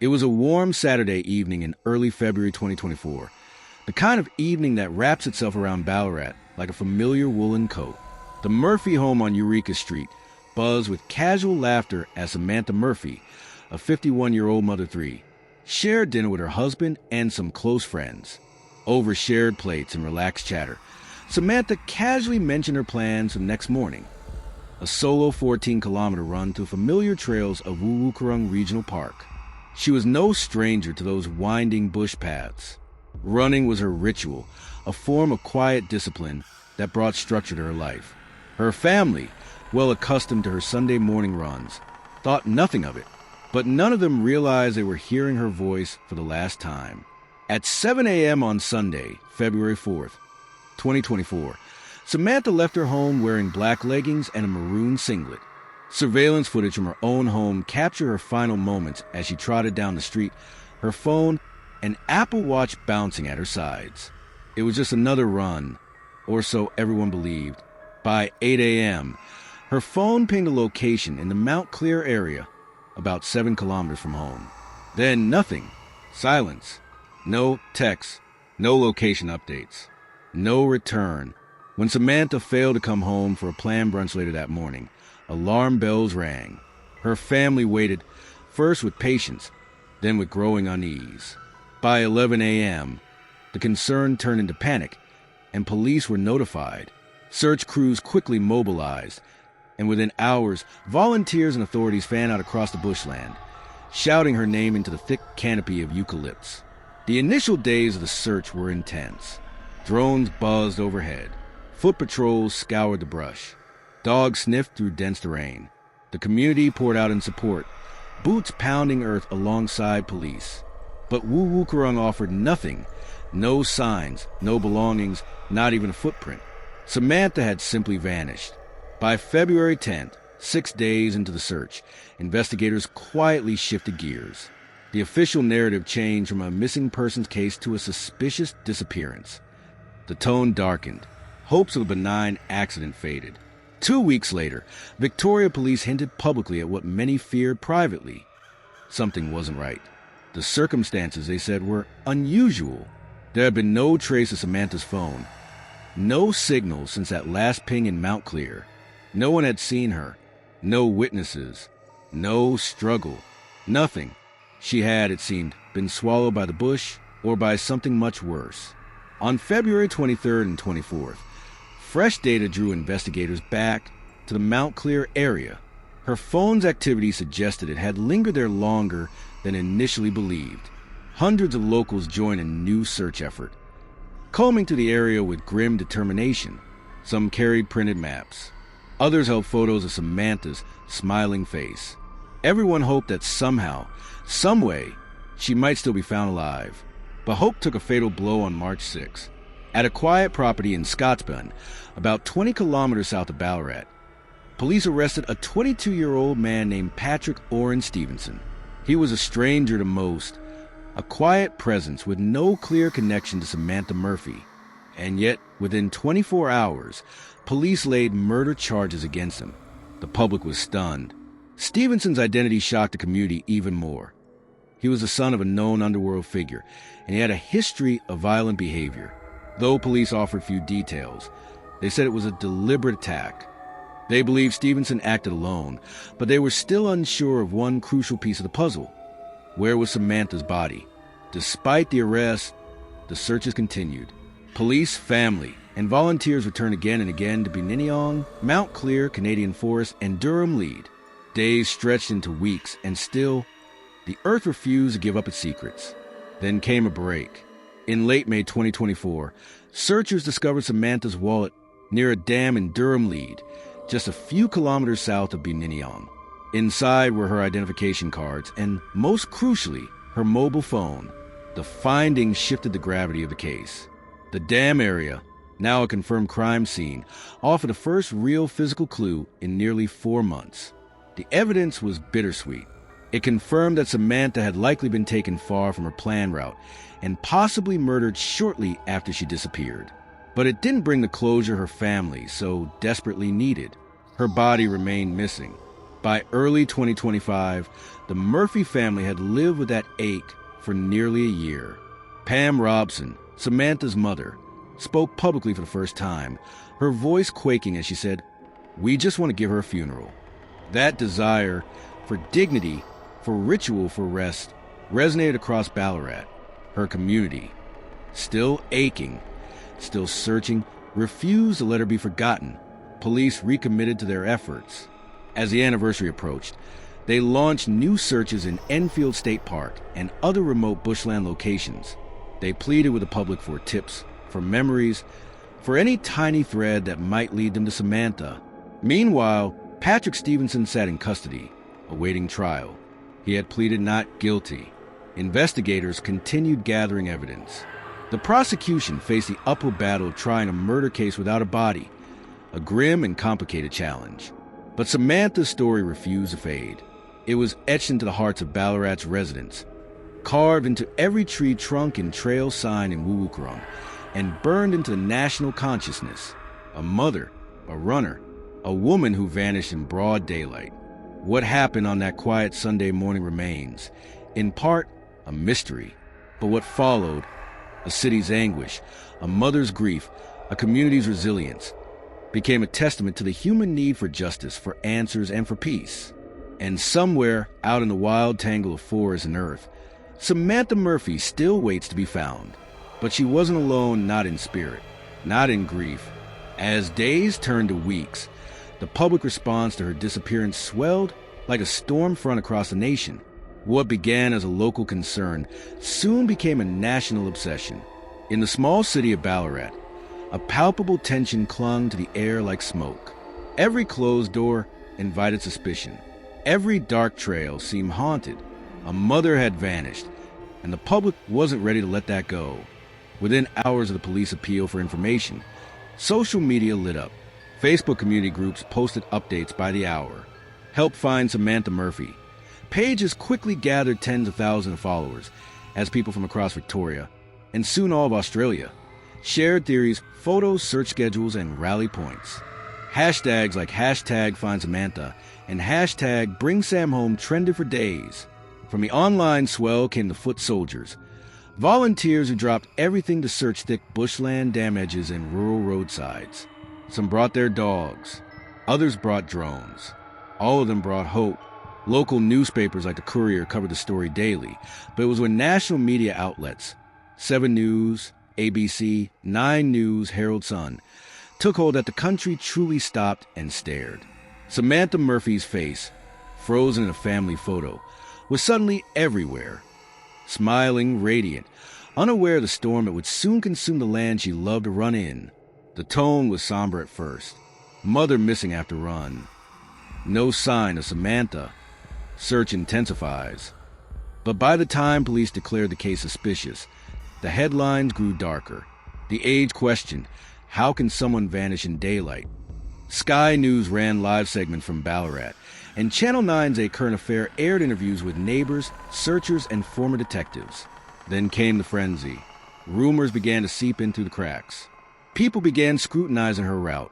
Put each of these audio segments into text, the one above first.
It was a warm Saturday evening in early February 2024, the kind of evening that wraps itself around Ballarat like a familiar woolen coat. The Murphy home on Eureka Street buzzed with casual laughter as Samantha Murphy, a 51-year-old mother-of-three, shared dinner with her husband and some close friends. Over shared plates and relaxed chatter, Samantha casually mentioned her plans for the next morning. A solo 14-kilometer run through familiar trails of Woowookarung Regional Park. She was no stranger to those winding bush paths. Running was her ritual, a form of quiet discipline that brought structure to her life. Her family, well accustomed to her Sunday morning runs, thought nothing of it, but none of them realized they were hearing her voice for the last time. At 7 a.m. on Sunday, February 4th, 2024, Samantha left her home wearing black leggings and a maroon singlet. Surveillance footage from her own home captured her final moments as she trotted down the street, her phone and Apple Watch bouncing at her sides. It was just another run, or so everyone believed. By 8 a.m., her phone pinged a location in the Mount Clear area, about 7 kilometers from home. Then nothing. Silence. No texts. No location updates. No return. When Samantha failed to come home for a planned brunch later that morning, alarm bells rang. Her family waited, first with patience, then with growing unease. By 11 a.m., the concern turned into panic, and police were notified. Search crews quickly mobilized, and within hours, volunteers and authorities fanned out across the bushland, shouting her name into the thick canopy of eucalypts. The initial days of the search were intense. Drones buzzed overhead. Foot patrols scoured the brush. Dogs sniffed through dense terrain. The community poured out in support, boots pounding earth alongside police. But Woowookarung offered nothing. No signs, no belongings, not even a footprint. Samantha had simply vanished. By February 10th, 6 days into the search, investigators quietly shifted gears. The official narrative changed from a missing persons case to a suspicious disappearance. The tone darkened. Hopes of a benign accident faded. 2 weeks later, Victoria police hinted publicly at what many feared privately. Something wasn't right. The circumstances, they said, were unusual. There had been no trace of Samantha's phone. No signal since that last ping in Mount Clear. No one had seen her. No witnesses. No struggle. Nothing. She had, it seemed, been swallowed by the bush or by something much worse. On February 23rd and 24th, fresh data drew investigators back to the Mount Clear area. Her phone's activity suggested it had lingered there longer than initially believed. Hundreds of locals joined a new search effort, combing through the area with grim determination. Some carried printed maps. Others held photos of Samantha's smiling face. Everyone hoped that somehow, some way, she might still be found alive. But hope took a fatal blow on March 6th. At a quiet property in Scotsbun, about 20 kilometers south of Ballarat, police arrested a 22-year-old man named Patrick Orrin Stevenson. He was a stranger to most, a quiet presence with no clear connection to Samantha Murphy. And yet, within 24 hours, police laid murder charges against him. The public was stunned. Stevenson's identity shocked the community even more. He was the son of a known underworld figure, and he had a history of violent behavior. Though police offered few details, they said it was a deliberate attack. They believed Stevenson acted alone, but they were still unsure of one crucial piece of the puzzle. Where was Samantha's body? Despite the arrest, the searches continued. Police, family, and volunteers returned again and again to Bininiong, Mount Clear, Canadian Forest, and Durham Lead. Days stretched into weeks, and still, the earth refused to give up its secrets. Then came a break. In late May 2024, searchers discovered Samantha's wallet near a dam in Durham Lead, just a few kilometers south of Bininiong. Inside were her identification cards and, most crucially, her mobile phone. The findings shifted the gravity of the case. The dam area, now a confirmed crime scene, offered the first real physical clue in nearly 4 months. The evidence was bittersweet. It confirmed that Samantha had likely been taken far from her planned route and possibly murdered shortly after she disappeared. But it didn't bring the closure her family so desperately needed. Her body remained missing. By early 2025, the Murphy family had lived with that ache for nearly a year. Pam Robson, Samantha's mother, spoke publicly for the first time, her voice quaking as she said, "We just want to give her a funeral." That desire for dignity, for ritual, for rest, resonated across Ballarat, her community. Still aching, still searching, refused to let her be forgotten. Police recommitted to their efforts. As the anniversary approached, they launched new searches in Enfield State Park and other remote bushland locations. They pleaded with the public for tips, for memories, for any tiny thread that might lead them to Samantha. Meanwhile, Patrick Stevenson sat in custody, awaiting trial. He had pleaded not guilty. Investigators continued gathering evidence. The prosecution faced the uphill battle of trying a murder case without a body, a grim and complicated challenge. But Samantha's story refused to fade. It was etched into the hearts of Ballarat's residents, carved into every tree trunk and trail sign in Woowookarung, and burned into the national consciousness. A mother, a runner, a woman who vanished in broad daylight. What happened on that quiet Sunday morning remains, in part, a mystery. But what followed, a city's anguish, a mother's grief, a community's resilience, became a testament to the human need for justice, for answers, and for peace. And somewhere out in the wild tangle of forest and earth, Samantha Murphy still waits to be found. But she wasn't alone, not in spirit, not in grief. As days turned to weeks, the public response to her disappearance swelled like a storm front across the nation. What began as a local concern soon became a national obsession. In the small city of Ballarat, a palpable tension clung to the air like smoke. Every closed door invited suspicion. Every dark trail seemed haunted. A mother had vanished, and the public wasn't ready to let that go. Within hours of the police appeal for information, social media lit up. Facebook community groups posted updates by the hour. Help find Samantha Murphy. Pages quickly gathered tens of thousands of followers as people from across Victoria, and soon all of Australia, shared theories, photos, search schedules, and rally points. Hashtags like #FindSamantha and #BringSamHome trended for days. From the online swell came the foot soldiers, volunteers who dropped everything to search thick bushland dam edges and rural roadsides. Some brought their dogs, others brought drones. All of them brought hope. Local newspapers like the Courier covered the story daily, but it was when national media outlets, 7 News, ABC, 9 News, Herald Sun, took hold that the country truly stopped and stared. Samantha Murphy's face, frozen in a family photo, was suddenly everywhere. Smiling, radiant, unaware of the storm that would soon consume the land she loved to run in. The tone was somber at first. Mother missing after run. No sign of Samantha. Search intensifies. But by the time police declared the case suspicious, the headlines grew darker. The Age questioned, how can someone vanish in daylight? Sky News ran live segments from Ballarat, and Channel 9's A Current Affair aired interviews with neighbors, searchers, and former detectives. Then came the frenzy. Rumors began to seep in through the cracks. People began scrutinizing her route,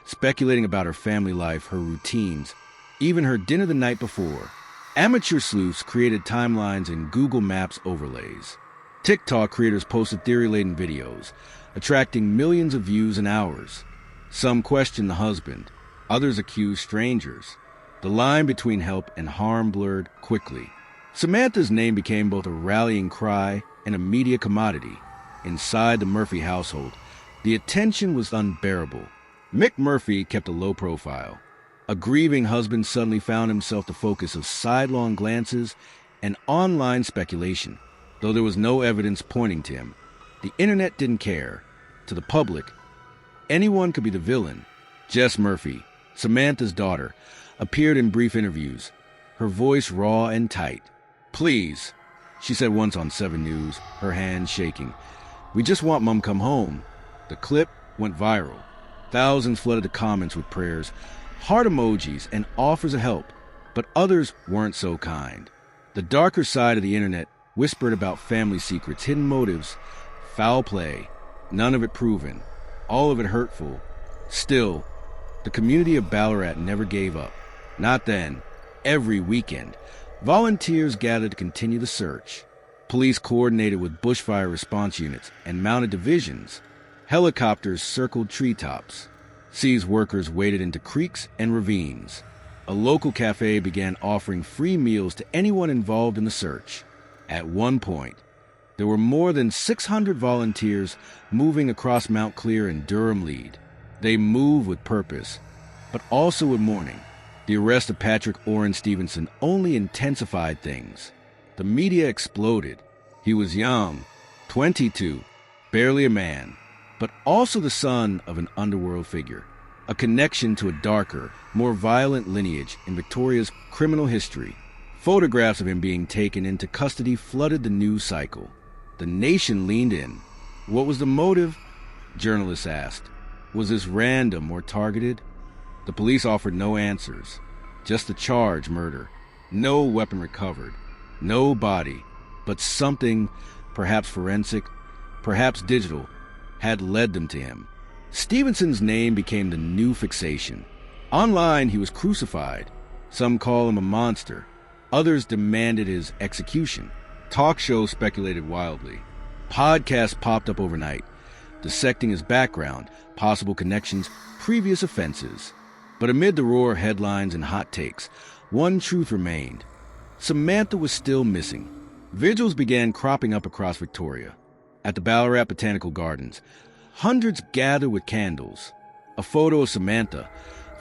speculating about her family life, her routines, even her dinner the night before. Amateur sleuths created timelines and Google Maps overlays. TikTok creators posted theory-laden videos, attracting millions of views in hours. Some questioned the husband, others accused strangers. The line between help and harm blurred quickly. Samantha's name became both a rallying cry and a media commodity. Inside the Murphy household, the attention was unbearable. Mick Murphy kept a low profile. A grieving husband suddenly found himself the focus of sidelong glances and online speculation. Though there was no evidence pointing to him, the internet didn't care. To the public, anyone could be the villain. Jess Murphy, Samantha's daughter, appeared in brief interviews, her voice raw and tight. "Please," she said once on 7 News, her hands shaking. "We just want Mom come home." The clip went viral. Thousands flooded the comments with prayers, heart emojis, and offers of help, but others weren't so kind. The darker side of the internet whispered about family secrets, hidden motives, foul play, none of it proven, all of it hurtful. Still, the community of Ballarat never gave up. Not then, every weekend. Volunteers gathered to continue the search. Police coordinated with bushfire response units and mounted divisions. Helicopters circled treetops. Seas workers waded into creeks and ravines. A local cafe began offering free meals to anyone involved in the search. At one point, there were more than 600 volunteers moving across Mount Clear and Durham Lead. They moved with purpose, but also with mourning. The arrest of Patrick Orrin Stevenson only intensified things. The media exploded. He was young, 22, barely a man, but also the son of an underworld figure, a connection to a darker, more violent lineage in Victoria's criminal history. Photographs of him being taken into custody flooded the news cycle. The nation leaned in. What was the motive? Journalists asked. Was this random or targeted? The police offered no answers. Just the charge, murder. No weapon recovered. No body. But something, perhaps forensic, perhaps digital, had led them to him. Stevenson's name became the new fixation. Online, he was crucified. Some call him a monster. Others demanded his execution. Talk shows speculated wildly. Podcasts popped up overnight, dissecting his background, possible connections, previous offenses. But amid the roar of headlines and hot takes, one truth remained. Samantha was still missing. Vigils began cropping up across Victoria. At the Ballarat Botanical Gardens, hundreds gathered with candles. A photo of Samantha,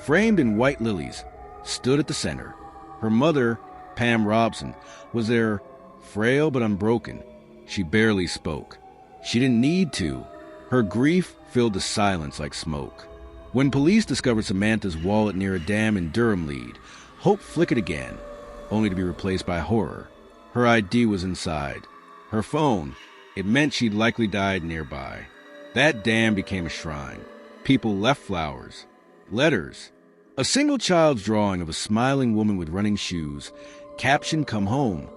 framed in white lilies, stood at the center. Her mother, Pam Robson, was there, frail but unbroken. She barely spoke. She didn't need to. Her grief filled the silence like smoke. When police discovered Samantha's wallet near a dam in Durham Lead, hope flickered again, only to be replaced by horror. Her ID was inside. Her phone, it meant she'd likely died nearby. That dam became a shrine. People left flowers, letters. A single child's drawing of a smiling woman with running shoes, captioned, "Come home."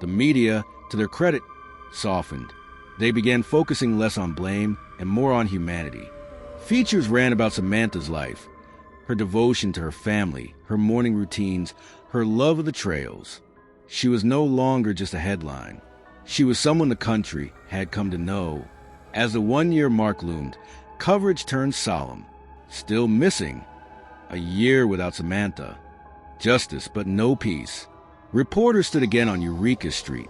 The media, to their credit, softened. They began focusing less on blame and more on humanity. Features ran about Samantha's life, her devotion to her family, her morning routines, her love of the trails. She was no longer just a headline. She was someone the country had come to know. As the one-year mark loomed, coverage turned solemn. Still missing. A year without Samantha. Justice, but no peace. Reporters stood again on Eureka Street,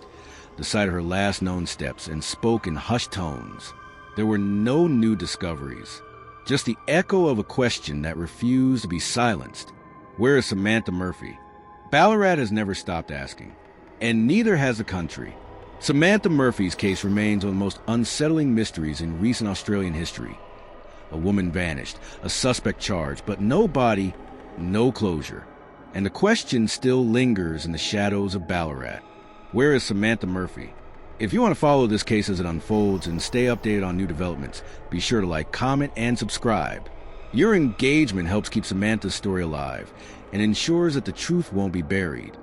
the site of her last known steps, and spoke in hushed tones. There were no new discoveries, just the echo of a question that refused to be silenced. Where is Samantha Murphy? Ballarat has never stopped asking, and neither has the country. Samantha Murphy's case remains one of the most unsettling mysteries in recent Australian history. A woman vanished, a suspect charged, but no body, no closure. And the question still lingers in the shadows of Ballarat. Where is Samantha Murphy? If you want to follow this case as it unfolds and stay updated on new developments, be sure to like, comment, and subscribe. Your engagement helps keep Samantha's story alive and ensures that the truth won't be buried.